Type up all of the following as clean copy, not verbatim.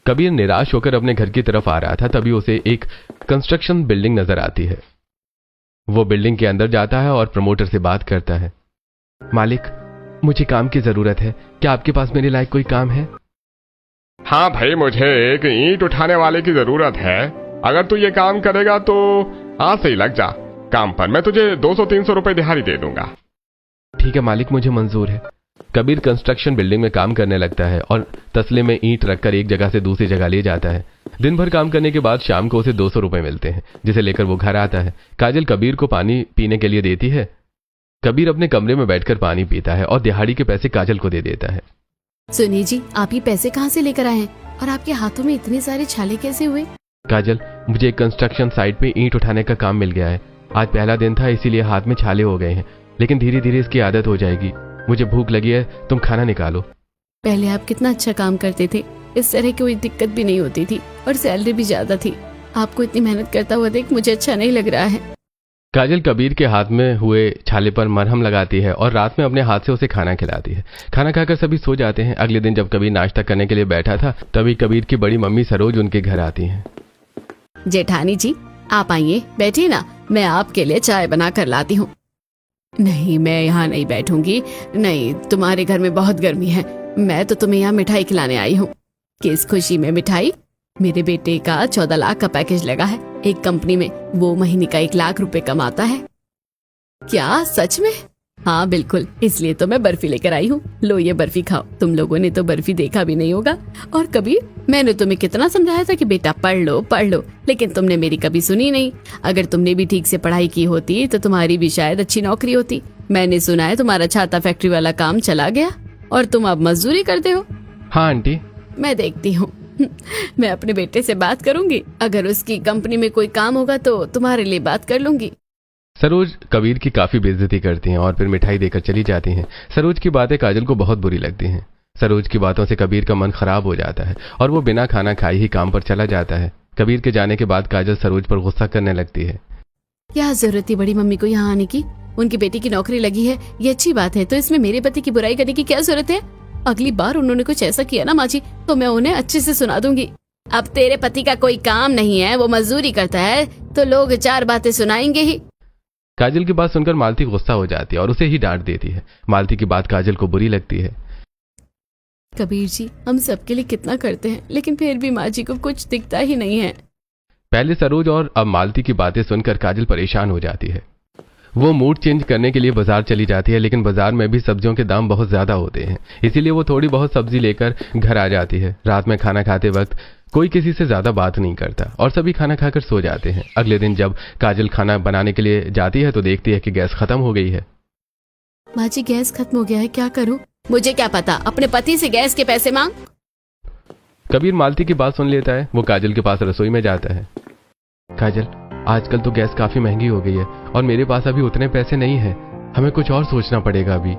कबीर निराश होकर अपने घर की तरफ आ रहा था, तभी उसे एक कंस्ट्रक्शन बिल्डिंग नजर आती है। वो बिल्डिंग के अंदर जाता है और प्रमोटर से बात करता है। मालिक, मुझे काम की जरूरत है, क्या आपके पास मेरे लायक कोई काम है? हाँ भाई, मुझे एक ईंट उठाने वाले की जरूरत है। अगर तू ये काम करेगा तो आज से ही लग जा काम पर। मैं तुझे 200-300 रुपए दिहाड़ी दे दूंगा। ठीक है मालिक, मुझे मंजूर है। कबीर कंस्ट्रक्शन बिल्डिंग में काम करने लगता है और तसले में ईंट रखकर एक जगह से दूसरी जगह ले जाता है। दिन भर काम करने के बाद शाम को उसे 200 रुपए मिलते हैं, जिसे लेकर वो घर आता है। काजल कबीर को पानी पीने के लिए देती है। कबीर अपने कमरे में बैठकर पानी पीता है और दिहाड़ी के पैसे काजल को दे देता है। सुनिए जी, आप ये पैसे कहाँ से लेकर आए हैं और आपके हाथों में इतने सारे छाले कैसे हुए? काजल, मुझे एक कंस्ट्रक्शन साइट पे ईंट उठाने का काम मिल गया है। आज पहला दिन था, इसीलिए हाथ में छाले हो गए हैं, लेकिन धीरे धीरे इसकी आदत हो जाएगी। मुझे भूख लगी है, तुम खाना निकालो। पहले आप कितना अच्छा काम करते थे, इस तरह की कोई दिक्कत भी नहीं होती थी और सैलरी भी ज्यादा थी। आपको इतनी मेहनत करता हुआ देख मुझे अच्छा नहीं लग रहा है। काजल कबीर के हाथ में हुए छाले पर मरहम लगाती है और रात में अपने हाथ से उसे खाना खिलाती है। खाना खाकर सभी सो जाते हैं। अगले दिन जब कबीर नाश्ता करने के लिए बैठा था, तभी कबीर की बड़ी मम्मी सरोज उनके घर आती हैं। जेठानी जी, आप आइए, बैठिए ना, मैं आपके लिए चाय बना कर लाती हूँ। नहीं, मैं यहाँ नहीं बैठूंगी। नहीं, तुम्हारे घर में बहुत गर्मी है। मैं तो तुम्हें यहाँ मिठाई खिलाने आई हूँ। किस खुशी में मिठाई? मेरे बेटे का 14 लाख का पैकेज लगा है एक कंपनी में। वो महीने का 1 लाख रुपए कमाता है। क्या सच में? हाँ बिल्कुल, इसलिए तो मैं बर्फी लेकर आई हूँ। लो ये बर्फी खाओ। तुम लोगों ने तो बर्फी देखा भी नहीं होगा। और कभी मैंने तुम्हें कितना समझाया था कि बेटा पढ़ लो, लेकिन तुमने मेरी कभी सुनी नहीं। अगर तुमने भी ठीक से पढ़ाई की होती तो तुम्हारी भी शायद अच्छी नौकरी होती। मैंने सुना है तुम्हारा छाता फैक्ट्री वाला काम चला गया और तुम अब मजदूरी करते हो। हाँ आंटी। मैं देखती हूँ। मैं अपने बेटे से बात करूंगी, अगर उसकी कंपनी में कोई काम होगा तो तुम्हारे लिए बात कर लूंगी। सरोज कबीर की काफी बेइज्जती करती हैं और फिर मिठाई देकर चली जाती हैं। सरोज की बातें काजल को बहुत बुरी लगती हैं। सरोज की बातों से कबीर का मन खराब हो जाता है और वो बिना खाना खाए ही काम पर चला जाता है। कबीर के जाने के बाद काजल सरोज पर गुस्सा करने लगती है। क्या जरूरत थी बड़ी मम्मी को यहाँ आने की? उनकी बेटी की नौकरी लगी है, ये अच्छी बात है, तो इसमें मेरे पति की बुराई करने की क्या जरूरत है? अगली बार उन्होंने कुछ ऐसा किया ना माँ जी, तो मैं उन्हें अच्छे से सुना दूंगी। अब तेरे पति का कोई काम नहीं है, वो मजदूरी करता है, तो लोग 4 बातें सुनाएंगे ही। काजल की बात सुनकर मालती गुस्सा हो जाती है और उसे ही डांट देती है। मालती की बात काजल को बुरी लगती है। कबीर जी, हम सबके लिए कितना करते हैं, लेकिन फिर भी माँ जी को कुछ दिखता ही नहीं है। पहले सरोज और अब मालती की बातें सुनकर काजल परेशान हो जाती है। वो मूड चेंज करने के लिए बाजार चली जाती है, लेकिन बाजार में भी सब्जियों के दाम बहुत ज्यादा होते हैं, इसीलिए वो थोड़ी बहुत सब्जी लेकर घर आ जाती है। रात में खाना खाते वक्त कोई किसी से ज्यादा बात नहीं करता और सभी खाना खाकर सो जाते हैं। अगले दिन जब काजल खाना बनाने के लिए जाती है तो देखती है कि गैस खत्म हो गई है। माँ जी, गैस खत्म हो गया है, क्या करूँ? मुझे क्या पता, अपने पति से गैस के पैसे मांग। कबीर मालती की बात सुन लेता है। वो काजल के पास रसोई में जाता है। काजल, आजकल तो गैस काफी महंगी हो गई है और मेरे पास अभी उतने पैसे नहीं है, हमें कुछ और सोचना पड़ेगा अभी।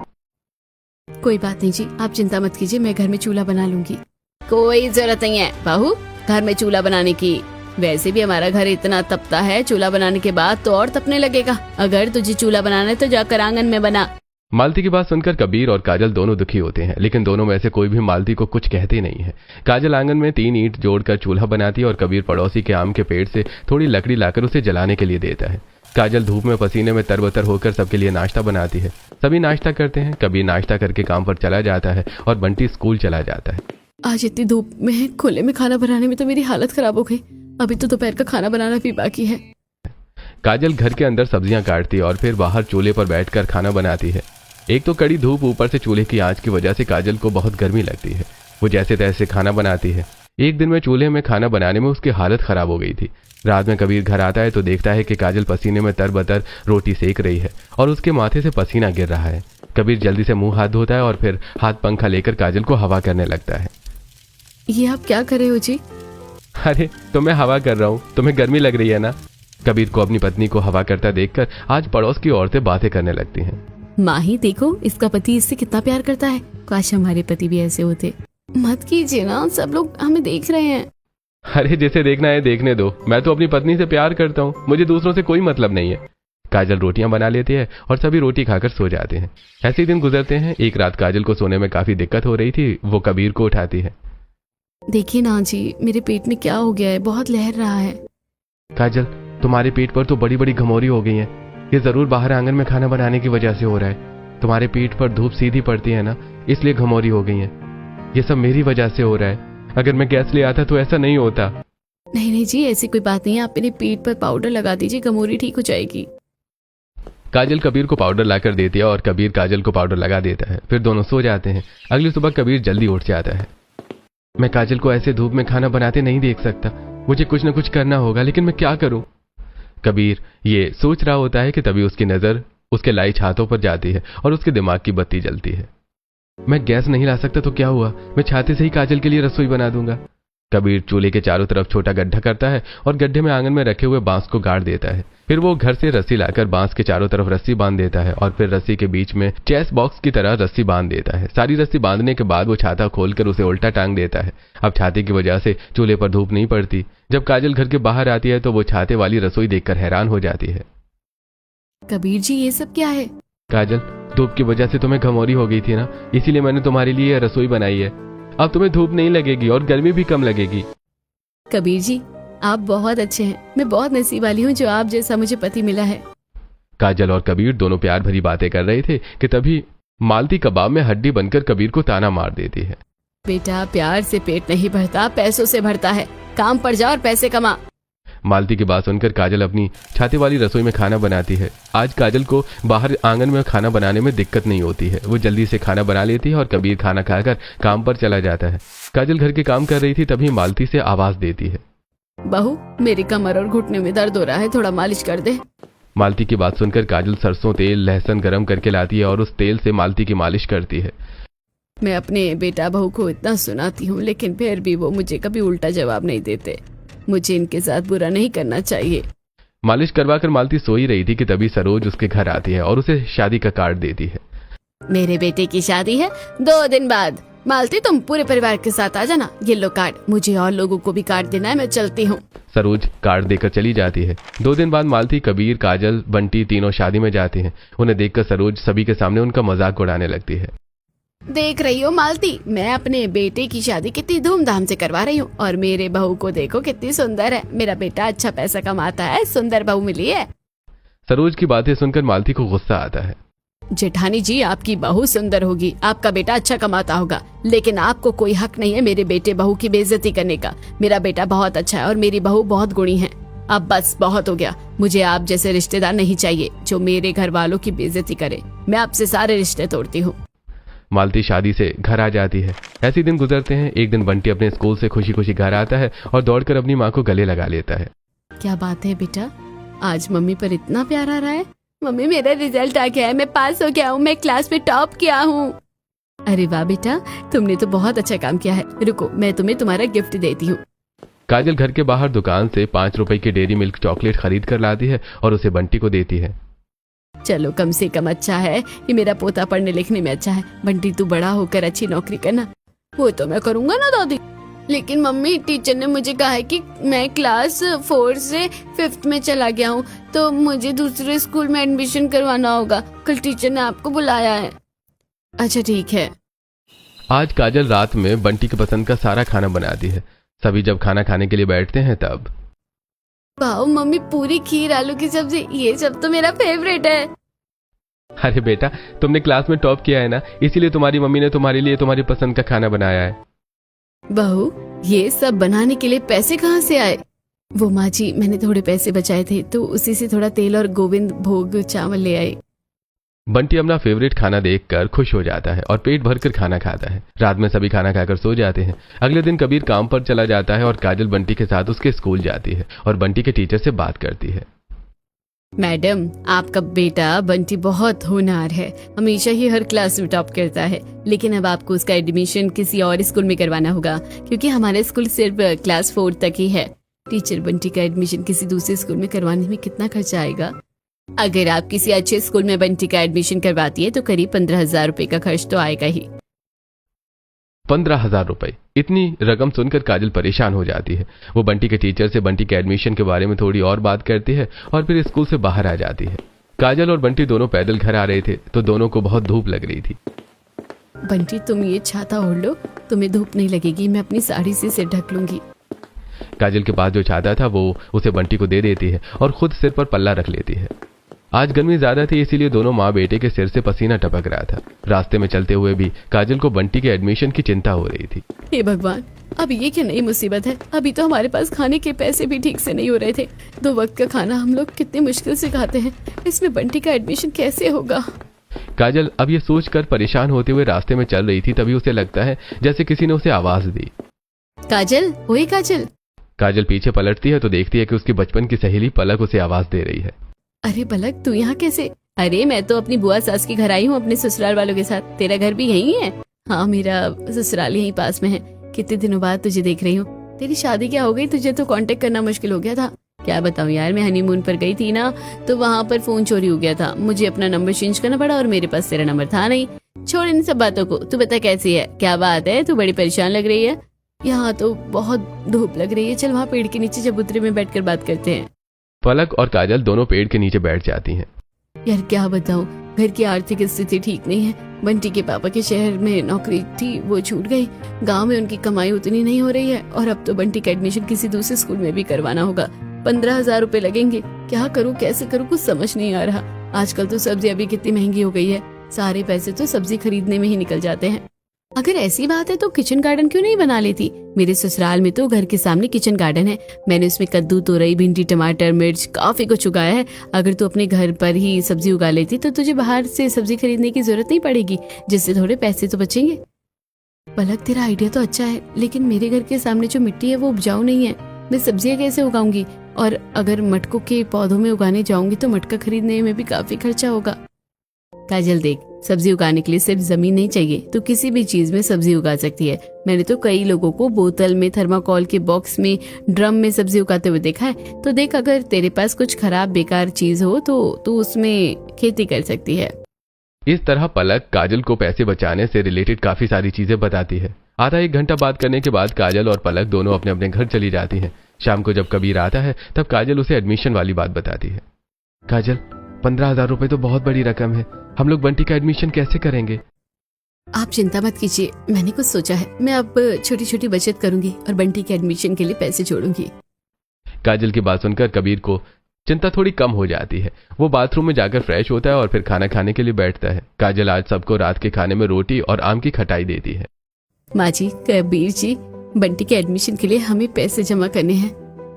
कोई बात नहीं जी, आप चिंता मत कीजिए, मैं घर में चूल्हा बना लूंगी। कोई जरूरत नहीं है बहू घर में चूल्हा बनाने की। वैसे भी हमारा घर इतना तपता है, चूल्हा बनाने के बाद तो और तपने लगेगा। अगर तुझे चूल्हा बनाना है तो जाकर आंगन में बना। मालती की बात सुनकर कबीर और काजल दोनों दुखी होते हैं, लेकिन दोनों में से कोई भी मालती को कुछ कहते नहीं है। काजल आंगन में 3 ईंट जोड़कर चूल्हा बनाती है और कबीर पड़ोसी के आम के पेड़ से थोड़ी लकड़ी लाकर उसे जलाने के लिए देता है। काजल धूप में पसीने में तरबतर होकर सबके लिए नाश्ता बनाती है। सभी नाश्ता करते हैं। कबीर नाश्ता करके काम पर चला जाता है और बंटी स्कूल चला जाता है। आज इतनी धूप में खुले में खाना बनाने में तो मेरी हालत खराब हो गई। अभी तो दोपहर का खाना बनाना भी बाकी है। काजल घर के अंदर सब्जियां काटती है और फिर बाहर चूल्हे पर बैठकर खाना बनाती है। एक तो कड़ी धूप, ऊपर से चूल्हे की आंच की वजह से काजल को बहुत गर्मी लगती है। वो जैसे तैसे खाना बनाती है। एक दिन में चूल्हे में खाना बनाने में उसकी हालत खराब हो गई थी। रात में कबीर घर आता है तो देखता है कि काजल पसीने में तरबतर रोटी सेक रही है और उसके माथे से पसीना गिर रहा है। कबीर जल्दी से मुंह हाथ धोता है और फिर हाथ पंखा लेकर काजल को हवा करने लगता है। ये आप क्या कर रहे हो जी? अरे तो मैं हवा कर रहा हूँ, तुम्हें गर्मी लग रही है ना? कबीर को अपनी पत्नी को हवा करता देखकर आज पड़ोस की औरतें बातें करने लगती हैं। माँ ही देखो, इसका पति इससे कितना प्यार करता है। काश हमारे पति भी ऐसे होते। मत कीजिए ना, सब लोग हमें देख रहे हैं। अरे जिसे देखना है देखने दो, मैं तो अपनी पत्नी से प्यार करता हूँ, मुझे दूसरों से कोई मतलब नहीं है। काजल रोटियां बना लेती है और सभी रोटी खाकर सो जाते हैं। ऐसे दिन गुजरते हैं। एक रात काजल को सोने में काफी दिक्कत हो रही थी। वो कबीर को उठाती है। देखिए ना जी, मेरे पेट में क्या हो गया है, बहुत लहर रहा है। काजल, तुम्हारे पेट पर तो बड़ी बड़ी घमौरी हो गई हैं। ये जरूर बाहर आंगन में खाना बनाने की वजह से हो रहा है। तुम्हारे पेट पर धूप सीधी पड़ती है ना, इसलिए घमौरी हो गई है। ये सब मेरी वजह से हो रहा है। अगर मैं गैस ले आता तो ऐसा नहीं होता। नहीं नहीं जी, ऐसी कोई बात नहीं है। आप मेरे पेट पर पाउडर लगा दीजिए, घमौरी ठीक हो जाएगी। काजल कबीर को पाउडर लाकर देती है और कबीर काजल को पाउडर लगा देता है। फिर दोनों सो जाते हैं। अगली सुबह कबीर जल्दी उठ जाता है। मैं काजल को ऐसे धूप में खाना बनाते नहीं देख सकता। मुझे कुछ न कुछ करना होगा, लेकिन मैं क्या करूं? कबीर ये सोच रहा होता है कि तभी उसकी नजर उसके लाई छातों पर जाती है और उसके दिमाग की बत्ती जलती है। मैं गैस नहीं ला सकता तो क्या हुआ, मैं छाते से ही काजल के लिए रसोई बना दूंगा। कबीर चूल्हे के चारों तरफ छोटा गड्ढा करता है और गड्ढे में आंगन में रखे हुए बांस को गाड़ देता है। फिर वो घर से रस्सी लाकर बांस के चारों तरफ रस्सी बांध देता है और फिर रस्सी के बीच में चेस बॉक्स की तरह रस्सी बांध देता है। सारी रस्सी बांधने के बाद वो छाता खोलकर उसे उल्टा टांग देता है। अब छाते की वजह से चूल्हे पर धूप नहीं पड़ती। जब काजल घर के बाहर आती है तो वो छाते वाली रसोई देखकर हैरान हो जाती है। कबीर जी, ये सब क्या है? काजल, धूप की वजह से तुम्हें घमौरी हो गई थी ना, इसीलिए मैंने तुम्हारे लिए यह रसोई बनाई है। अब तुम्हें धूप नहीं लगेगी और गर्मी भी कम लगेगी। कबीर जी, आप बहुत अच्छे हैं। मैं बहुत नसीब वाली हूँ जो आप जैसा मुझे पति मिला है। काजल और कबीर दोनों प्यार भरी बातें कर रहे थे कि तभी मालती कबाब में हड्डी बनकर कबीर को ताना मार देती है। बेटा, प्यार से पेट नहीं भरता, पैसों से भरता है। काम पर जा और पैसे कमा। मालती की बात सुनकर काजल अपनी छाते वाली रसोई में खाना बनाती है। आज काजल को बाहर आंगन में खाना बनाने में दिक्कत नहीं होती है। वो जल्दी से खाना बना लेती है और कबीर खाना खाकर काम पर चला जाता है। काजल घर के काम कर रही थी, तभी मालती से आवाज देती है, बहू, मेरी कमर और घुटने में दर्द हो रहा है, थोड़ा मालिश कर दे। मालती की बात सुनकर काजल सरसों तेल लहसुन गरम करके लाती है और उस तेल से मालती की मालिश करती है। मैं अपने बेटा बहू को इतना सुनाती हूँ, लेकिन फिर भी वो मुझे कभी उल्टा जवाब नहीं देते। मुझे इनके साथ बुरा नहीं करना चाहिए। मालिश करवाकर मालती सो ही रही थी कि तभी सरोज उसके घर आती है और उसे शादी का कार्ड देती है। मेरे बेटे की शादी है 2 दिन बाद। मालती, तुम पूरे परिवार के साथ आ जाना। ये लो कार्ड, मुझे और लोगों को भी कार्ड देना है। मैं चलती हूँ। सरोज कार्ड देकर चली जाती है। 2 दिन बाद मालती, कबीर, काजल, बंटी तीनों शादी में जाते हैं। उन्हें देखकर सरोज सभी के सामने उनका मजाक उड़ाने लगती है। देख रही हो मालती, मैं अपने बेटे की शादी कितनी धूमधाम से करवा रही हूँ और मेरे बहू को देखो कितनी सुंदर है। मेरा बेटा अच्छा पैसा कमाता है, सुंदर बहू मिली है। सरोज की बातें सुनकर मालती को गुस्सा आता है। जेठानी जी, आपकी बहू सुंदर होगी, आपका बेटा अच्छा कमाता होगा, लेकिन आपको कोई हक नहीं है मेरे बेटे बहू की बेइज्जती करने का। मेरा बेटा बहुत अच्छा है और मेरी बहू बहुत गुणी है। अब बस बहुत हो गया। मुझे आप जैसे रिश्तेदार नहीं चाहिए जो मेरे घर वालों की बेइज्जती करे। मैं आपसे सारे रिश्ते तोड़ती हूँ। मालती शादी से घर आ जाती है। ऐसे दिन गुजरते हैं। एक दिन बंटी अपने स्कूल से खुशी खुशी घर आता है और दौड़कर अपनी माँ को गले लगा लेता है। क्या बात है बेटा, आज मम्मी पर इतना प्यार आ रहा है? मम्मी, मेरा रिजल्ट आ गया है, मैं पास हो गया हूँ, मैं क्लास में टॉप किया हूँ। अरे वाह बेटा, तुमने तो बहुत अच्छा काम किया है। रुको, मैं तुम्हें तुम्हारा गिफ्ट देती हूँ। काजल घर के बाहर दुकान से 5 रुपए की डेयरी मिल्क चॉकलेट खरीद कर लाती है और उसे बंटी को देती है। चलो, कम से कम अच्छा है कि मेरा पोता पढ़ने लिखने में अच्छा है। बंटी, तू बड़ा होकर अच्छी नौकरी करना। वो तो मैं करूँगा ना दादी, लेकिन मम्मी, टीचर ने मुझे कहा है कि मैं क्लास 4 से 5th में चला गया हूँ, तो मुझे दूसरे स्कूल में एडमिशन करवाना होगा। कल टीचर ने आपको बुलाया है। अच्छा ठीक है। आज काजल रात में बंटी की पसंद का सारा खाना बनाती है। सभी जब खाना खाने के लिए बैठते हैं तब, वाह मम्मी, पूरी खीर, आलू की सब्जी, ये सब तो मेरा फेवरेट है। अरे बेटा, तुमने क्लास में टॉप किया है ना, इसीलिए तुम्हारी मम्मी ने तुम्हारे लिए तुम्हारी पसंद का खाना बनाया है। बहू, ये सब बनाने के लिए पैसे कहाँ से आए? वो माँ जी, मैंने थोड़े पैसे बचाए थे तो उसी से थोड़ा तेल और गोविंद भोग चावल ले आए। बंटी अपना फेवरेट खाना देखकर खुश हो जाता है और पेट भरकर खाना खाता है। रात में सभी खाना खाकर सो जाते हैं। अगले दिन कबीर काम पर चला जाता है और काजल बंटी के साथ उसके स्कूल जाती है और बंटी के टीचर से बात करती है। मैडम, आपका बेटा बंटी बहुत होनहार है, हमेशा ही हर क्लास में टॉप करता है, लेकिन अब आपको उसका एडमिशन किसी और स्कूल में करवाना होगा क्योंकि हमारा स्कूल सिर्फ क्लास 4 तक ही है। टीचर, बंटी का एडमिशन किसी दूसरे स्कूल में करवाने में कितना खर्चा आएगा? अगर आप किसी अच्छे स्कूल में बंटी का एडमिशन करवाती है तो करीब 15,000 रुपए का खर्च तो आएगा ही। 15,000 रुपए? इतनी रकम सुनकर काजल परेशान हो जाती है। वो बंटी के टीचर से बंटी के एडमिशन के बारे में थोड़ी और बात करती है और फिर स्कूल से बाहर आ जाती है। काजल और बंटी दोनों पैदल घर आ रहे थे तो दोनों को बहुत धूप लग रही थी। बंटी तुम ये छाता ओढ़ लो, तुम्हें धूप नहीं लगेगी, मैं अपनी साड़ी से सिर ढक लूंगी। काजल के पास जो छाता था वो उसे बंटी को दे देती है और खुद सिर पर पल्ला रख लेती है। आज गर्मी ज्यादा थी, इसीलिए दोनों माँ बेटे के सिर से पसीना टपक रहा था। रास्ते में चलते हुए भी काजल को बंटी के एडमिशन की चिंता हो रही थी। हे भगवान, अब ये क्या नई मुसीबत है। अभी तो हमारे पास खाने के पैसे भी ठीक से नहीं हो रहे थे। 2 वक्त का खाना हम लोग कितनी मुश्किल से खाते हैं, इसमें बंटी का एडमिशन कैसे होगा। काजल अब ये सोचकर परेशान होते हुए रास्ते में चल रही थी, तभी उसे लगता है जैसे किसी ने उसे आवाज दी। काजल, ओए काजल। काजल पीछे पलटती है तो देखती है कि उसकी बचपन की सहेली पलक उसे आवाज दे रही है। अरे पलक, तू यहाँ कैसे? अरे मैं तो अपनी बुआ सास की घर आई हूँ अपने ससुराल वालों के साथ। तेरा घर भी यहीं है? हाँ, मेरा ससुराल यहीं पास में है। कितने दिनों बाद तुझे देख रही हूँ। तेरी शादी क्या हो गई? तुझे तो कांटेक्ट करना मुश्किल हो गया था। क्या बताऊँ यार, मैं हनीमून पर गई थी ना, तो वहाँ पर फोन चोरी हो गया था। मुझे अपना नंबर चेंज करना पड़ा और मेरे पास तेरा नंबर था नहीं। छोड़ इन सब बातों को, तू बता कैसी है, क्या बात है, तू बड़ी परेशान लग रही है। यहाँ तो बहुत धूप लग रही है, चल वहाँ पेड़ के नीचे चबूतरे में बैठकर बात करते हैं। पलक और काजल दोनों पेड़ के नीचे बैठ जाती हैं। यार क्या बताऊँ, घर की आर्थिक स्थिति ठीक नहीं है। बंटी के पापा के शहर में नौकरी थी, वो छूट गई। गांव में उनकी कमाई उतनी नहीं हो रही है और अब तो बंटी का एडमिशन किसी दूसरे स्कूल में भी करवाना होगा। 15,000 रुपए लगेंगे। क्या करूँ, कैसे करूँ, कुछ समझ नहीं आ रहा। आजकल तो सब्जियां भी कितनी महंगी हो गई है, सारे पैसे तो सब्जी खरीदने में ही निकल जाते हैं। अगर ऐसी बात है तो किचन गार्डन क्यों नहीं बना लेती? मेरे ससुराल में तो घर के सामने किचन गार्डन है। मैंने उसमें कद्दू, तोरई, भिंडी, टमाटर, मिर्च काफी कुछ उगाया है। अगर तू अपने घर पर ही सब्जी उगा लेती तो तुझे बाहर से सब्जी खरीदने की जरूरत नहीं पड़ेगी, जिससे थोड़े पैसे तो बचेंगे। पलक, तेरा आइडिया तो अच्छा है, लेकिन मेरे घर के सामने जो मिट्टी है वो उपजाऊ नहीं है। मैं सब्जियां कैसे उगाऊंगी? और अगर मटकों के पौधों में उगाने जाऊंगी तो मटका खरीदने में भी काफी खर्चा होगा। काजल देख, सब्जी उगाने के लिए सिर्फ जमीन नहीं चाहिए, तो किसी भी चीज में सब्जी उगा सकती है। मैंने तो कई लोगों को बोतल में, थर्माकोल के बॉक्स में, ड्रम में सब्जी उगाते हुए देखा है। तो देख, अगर तेरे पास कुछ खराब बेकार चीज हो तो तू उसमें खेती कर सकती है। इस तरह पलक काजल को पैसे बचाने से रिलेटेड काफी सारी चीजें बताती है। आधा 1 घंटा बात करने के बाद काजल और पलक दोनों अपने अपने घर चली जाती हैं। शाम को जब कबीर आता है तब काजल उसे एडमिशन वाली बात बताती है। काजल, 15,000 रुपए तो बहुत बड़ी रकम है, हम लोग बंटी का एडमिशन कैसे करेंगे? आप चिंता मत कीजिए, मैंने कुछ सोचा है। मैं अब छोटी छोटी बचत करूंगी और बंटी के एडमिशन के लिए पैसे जोड़ूंगी। काजल की बात सुनकर कबीर को चिंता थोड़ी कम हो जाती है। वो बाथरूम में जाकर फ्रेश होता है और फिर खाना खाने के लिए बैठता है। काजल आज सबको रात के खाने में रोटी और आम की खटाई देती है। माँ जी, कबीर जी, बंटी के एडमिशन के लिए हमें पैसे जमा करने हैं,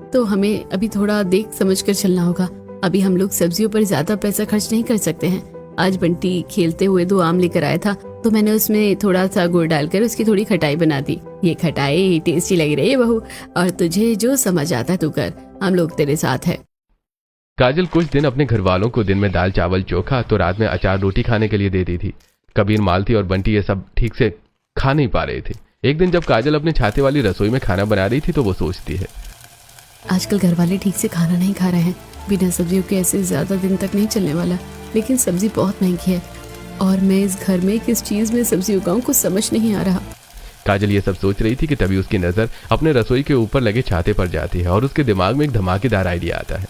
तो हमें अभी थोड़ा देख समझ कर चलना होगा। अभी हम लोग सब्जियों पर ज्यादा पैसा खर्च नहीं कर सकते हैं। आज बंटी खेलते हुए 2 आम लेकर आया था, तो मैंने उसमें थोड़ा सा गुड़ डालकर उसकी थोड़ी खटाई बना दी। ये खटाई टेस्टी लग रही है बहू, और तुझे जो समझ आता है तू कर, हम लोग तेरे साथ है। काजल कुछ दिन अपने घर वालों को दिन में दाल चावल चोखा तो रात में अचार रोटी खाने के लिए देती थी। कबीर, मालती और बंटी ये सब ठीक से खा नहीं पा रहे थे। एक दिन जब काजल अपने छाते वाली रसोई में खाना बना रही थी तो वो सोचती है, आजकल घर वाले ठीक से खाना नहीं खा रहे हैं। बिना सब्जियों के ऐसे ज्यादा दिन तक नहीं चलने वाला। लेकिन सब्जी बहुत महंगी है और मैं इस घर में किस चीज में सब्जी उगाऊं कुछ समझ नहीं आ रहा। काजल ये सब सोच रही थी कि तभी उसकी नजर अपने रसोई के ऊपर लगे छाते पर जाती है और उसके दिमाग में एक धमाकेदार आइडिया आता है।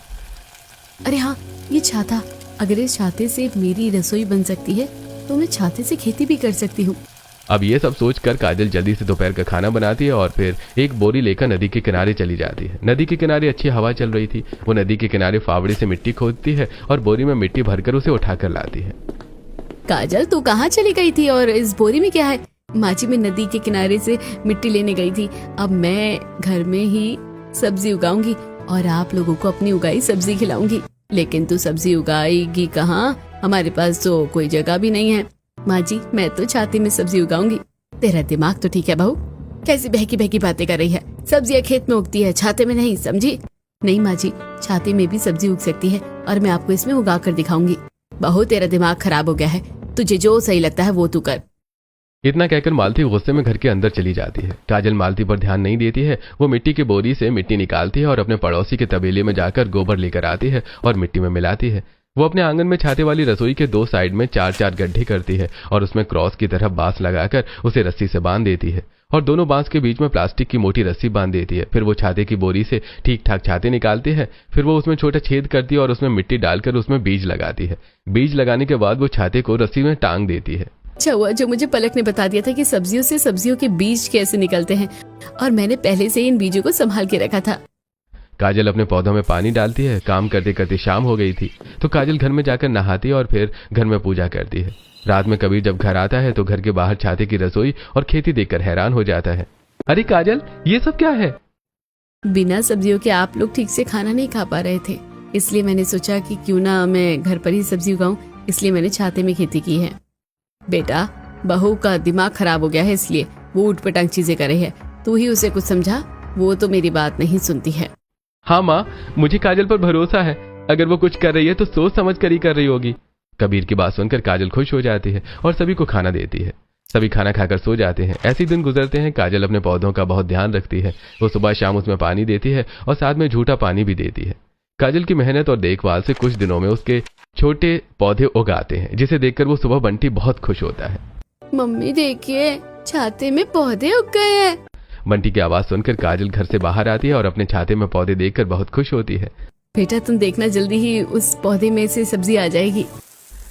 अरे हाँ, ये छाता, अगर इस छाते से मेरी रसोई बन सकती है तो मैं छाते से खेती भी कर सकती हूँ। अब ये सब सोचकर काजल जल्दी से दोपहर का खाना बनाती है और फिर एक बोरी लेकर नदी के किनारे चली जाती है। नदी के किनारे अच्छी हवा चल रही थी। वो नदी के किनारे फावड़े से मिट्टी खोदती है और बोरी में मिट्टी भरकर उसे उठाकर लाती है। काजल, तू कहाँ चली गई थी और इस बोरी में क्या है? माँ जी, मैं नदी के किनारे से मिट्टी लेने गई थी। अब मैं घर में ही सब्जी उगाऊंगी और आप लोगों को अपनी उगाई सब्जी खिलाऊंगी। लेकिन तू सब्जी उगाएगी कहाँ? हमारे पास तो कोई जगह भी नहीं है। माँ जी, मैं तो छाते में सब्जी उगाऊंगी। तेरा दिमाग तो ठीक है बहू, कैसी बहकी बहकी बातें कर रही है। सब्जियां खेत में उगती है, छाते में नहीं, समझी? नहीं माँ जी, छाते में भी सब्जी उग सकती है और मैं आपको इसमें उगा कर दिखाऊंगी। बहू, तेरा दिमाग खराब हो गया है, तुझे जो सही लगता है वो तू कर। इतना कहकर मालती गुस्से में घर के अंदर चली जाती है। काजल मालती पर ध्यान नहीं देती है। वो मिट्टी की बोरी से मिट्टी निकालती है और अपने पड़ोसी के तबेले में जाकर गोबर लेकर आती है और मिट्टी में मिलाती है। वो अपने आंगन में छाते वाली रसोई के 2 साइड में 4-4 गड्ढे करती है और उसमें क्रॉस की तरह बांस लगाकर उसे रस्सी से बांध देती है और दोनों बांस के बीच में प्लास्टिक की मोटी रस्सी बांध देती है। फिर वो छाते की बोरी से ठीक ठाक छाते निकालती है। फिर वो उसमें छोटा छेद करती है और उसमें मिट्टी डालकर उसमें बीज लगाती है। बीज लगाने के बाद वो छाते को रस्सी में टांग देती है। अच्छा हुआ जो मुझे पलक ने बता दिया था कि सब्जियों से सब्जियों के बीज कैसे निकलते हैं, और मैंने पहले से ही इन बीजों को संभाल के रखा था। काजल अपने पौधों में पानी डालती है। काम करते करते शाम हो गई थी तो काजल घर में जाकर नहाती है और फिर घर में पूजा करती है। रात में कबीर जब घर आता है तो घर के बाहर छाते की रसोई और खेती देखकर हैरान हो जाता है। अरे काजल, ये सब क्या है? बिना सब्जियों के आप लोग ठीक से खाना नहीं खा पा रहे थे, इसलिए मैंने सोचा कि क्यों ना मैं घर पर ही सब्जी उगाऊं, इसलिए मैंने छाते में खेती की है। बेटा, बहू का दिमाग खराब हो गया है, इसलिए वो उठपटांग चीजें कर रही है। तू ही उसे कुछ समझा, वो तो मेरी बात नहीं सुनती है। हाँ माँ, मुझे काजल पर भरोसा है। अगर वो कुछ कर रही है तो सोच समझ कर ही कर रही होगी। कबीर की बात सुनकर काजल खुश हो जाती है और सभी को खाना देती है। सभी खाना खाकर सो जाते हैं। ऐसे दिन गुजरते हैं। काजल अपने पौधों का बहुत ध्यान रखती है। वो सुबह शाम उसमें पानी देती है और साथ में झूठा पानी भी देती है। काजल की मेहनत और देखभाल से कुछ दिनों में उसके छोटे पौधे उगाते हैं, जिसे देखकर वो सुबह बंटी बहुत खुश होता है। मम्मी देखिए, छाते में पौधे उग गए हैं। बंटी की आवाज सुनकर काजल घर से बाहर आती है और अपने छाते में पौधे देखकर बहुत खुश होती है। बेटा, तुम देखना, जल्दी ही उस पौधे में से सब्जी आ जाएगी।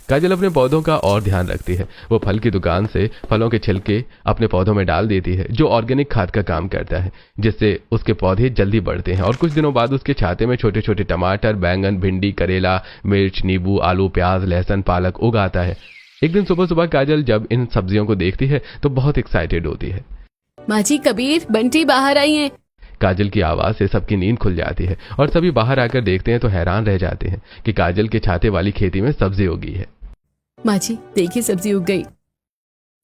काजल अपने पौधों का और ध्यान रखती है। वो फल की दुकान से फलों के छिलके अपने पौधों में डाल देती है, जो ऑर्गेनिक खाद का काम करता है, जिससे उसके पौधे जल्दी बढ़ते हैं। और कुछ दिनों बाद उसके छाते में छोटे छोटे टमाटर, बैंगन, भिंडी, करेला, मिर्च, नींबू, आलू, प्याज, लहसुन, पालक उगाता है। एक दिन सुबह सुबह काजल जब इन सब्जियों को देखती है तो बहुत एक्साइटेड होती है। माँ जी, कबीर, बंटी बाहर आई है। काजल की आवाज से सबकी नींद खुल जाती है और सभी बाहर आकर देखते हैं तो हैरान रह जाते हैं कि काजल के छाते वाली खेती में सब्जी उगी है। माँ जी, देखिए, सब्जी उग गई।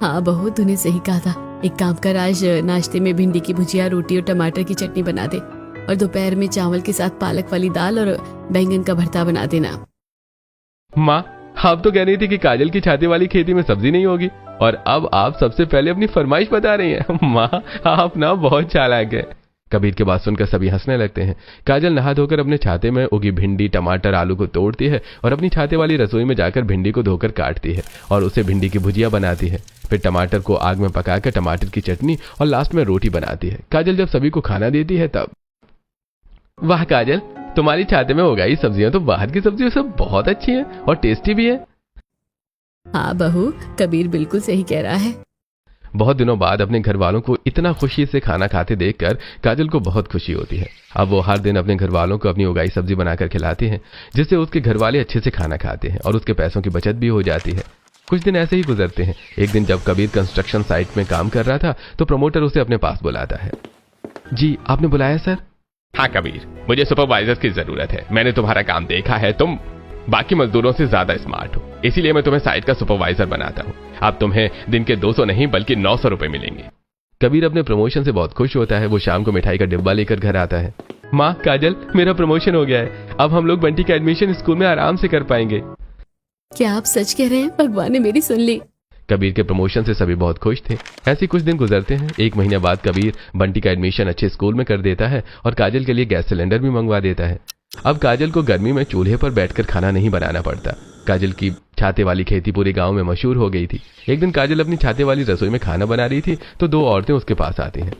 हाँ बहू, तूने सही कहा था। एक काम कर, आज नाश्ते में भिंडी की भुजिया, रोटी और टमाटर की चटनी बना दे, और दोपहर में चावल के साथ पालक वाली दाल और बैंगन का भरता बना देना। माँ, आप तो कह रही थी कि काजल की छाते वाली खेती में सब्जी नहीं होगी, और अब आप सबसे पहले अपनी फरमाइश बता रही हैं। माँ, आप ना बहुत चालाक है। कबीर की बात सुनकर सभी हंसने लगते हैं। काजल नहा धोकर अपने छाते में उगी भिंडी, टमाटर, आलू को तोड़ती है और अपनी छाते वाली रसोई में जाकर भिंडी को धोकर काटती है और उसे भिंडी की भुजिया बनाती है। फिर टमाटर को आग में पकाकर टमाटर की चटनी और लास्ट में रोटी बनाती है। काजल जब सभी को खाना देती है तब, वाह काजल, तुम्हारी छाते में उगाई सब्जियां तो बाहर की सब्जियों से बहुत अच्छी हैं और टेस्टी भी है। हाँ बहू, कबीर बिल्कुल सही कह रहा है। बहुत दिनों बाद अपने घर वालों को इतना खुशी से खाना खाते देखकर काजल को बहुत खुशी होती है। अब वो हर दिन अपने घर वालों को अपनी उगाई सब्जी बनाकर खिलाती है, जिससे उसके घर वाले अच्छे से खाना खाते हैं और उसके पैसों की बचत भी हो जाती है। कुछ दिन ऐसे ही गुजरते हैं। एक दिन जब कबीर कंस्ट्रक्शन साइट में काम कर रहा था तो प्रमोटर उसे अपने पास बुलाता है। जी, आपने बुलाया सर? हाँ कबीर, मुझे सुपरवाइजर की जरूरत है। मैंने तुम्हारा काम देखा है, तुम बाकी मजदूरों से ज्यादा स्मार्ट हो, इसीलिए मैं तुम्हें साइट का सुपरवाइजर बनाता हूँ। अब तुम्हें दिन के 200 नहीं बल्कि 900 रुपए मिलेंगे। कबीर अपने प्रमोशन से बहुत खुश होता है। वो शाम को मिठाई का डिब्बा लेकर घर आता है। माँ, काजल, मेरा प्रमोशन हो गया है। अब हम लोग बंटी का एडमिशन स्कूल में आराम से कर पाएंगे। क्या आप सच कह रहे हैं? भगवान ने मेरी सुन ली। कबीर के प्रमोशन से सभी बहुत खुश थे। ऐसे कुछ दिन गुजरते हैं। एक महीने बाद कबीर बंटी का एडमिशन अच्छे स्कूल में कर देता है और काजल के लिए गैस सिलेंडर भी मंगवा देता है। अब काजल को गर्मी में चूल्हे पर बैठकर खाना नहीं बनाना पड़ता। काजल की छाते वाली खेती पूरे गांव में मशहूर हो गई थी। एक दिन काजल अपनी छाते वाली रसोई में खाना बना रही थी तो दो औरतें उसके पास आती हैं।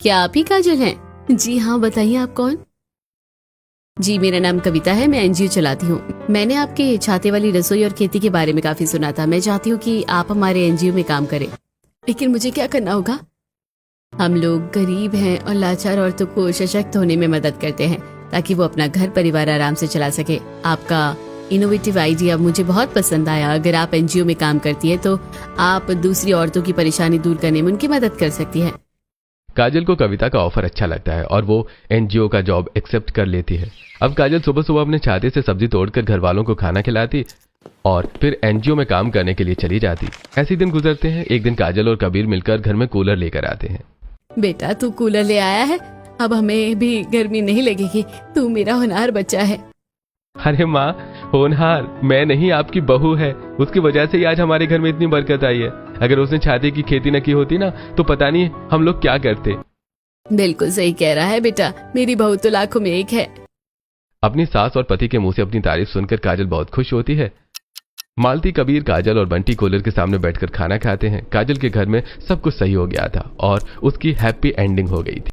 क्या आप ही काजल हैं? जी हाँ, बताइए आप कौन? जी, मेरा नाम कविता है, मैं एनजीओ चलाती हूँ। मैंने आपके छाते वाली रसोई और खेती के बारे में काफी सुना था। मैं चाहती हूँ कि आप हमारे एनजीओ में काम करें। लेकिन मुझे क्या करना होगा? हम लोग गरीब हैं और लाचार औरतों को सशक्त होने में मदद करते हैं ताकि वो अपना घर परिवार आराम से चला सके। आपका इनोवेटिव आइडिया मुझे बहुत पसंद आया। अगर आप एनजीओ में काम करती है तो आप दूसरी औरतों की परेशानी दूर करने में उनकी मदद कर सकती है। काजल को कविता का ऑफर अच्छा लगता है और वो एनजीओ का जॉब एक्सेप्ट कर लेती है। अब काजल सुबह सुबह अपने छाते से सब्जी तोड़कर घर वालों को खाना खिलाती और फिर एनजीओ में काम करने के लिए चली जाती। ऐसे दिन गुजरते हैं। एक दिन काजल और कबीर मिलकर घर में कूलर लेकर आते हैं। बेटा, तू कूलर ले आया है, अब हमें भी गर्मी नहीं लगेगी। तू मेरा होनहार बच्चा है। अरे माँ, होनहार मैं नहीं, आपकी बहू है। उसकी वजह से ही आज हमारे घर में इतनी बरकत आई है। अगर उसने छाते की खेती न की होती ना तो पता नहीं हम लोग क्या करते। बिल्कुल सही कह रहा है बेटा, मेरी बहू तो लाखों में एक है। अपनी सास और पति के मुंह से अपनी तारीफ सुनकर काजल बहुत खुश होती है। मालती, कबीर, काजल और बंटी कूलर के सामने बैठकर खाना खाते हैं। काजल के घर में सब कुछ सही हो गया था और उसकी हैप्पी एंडिंग हो गई थी।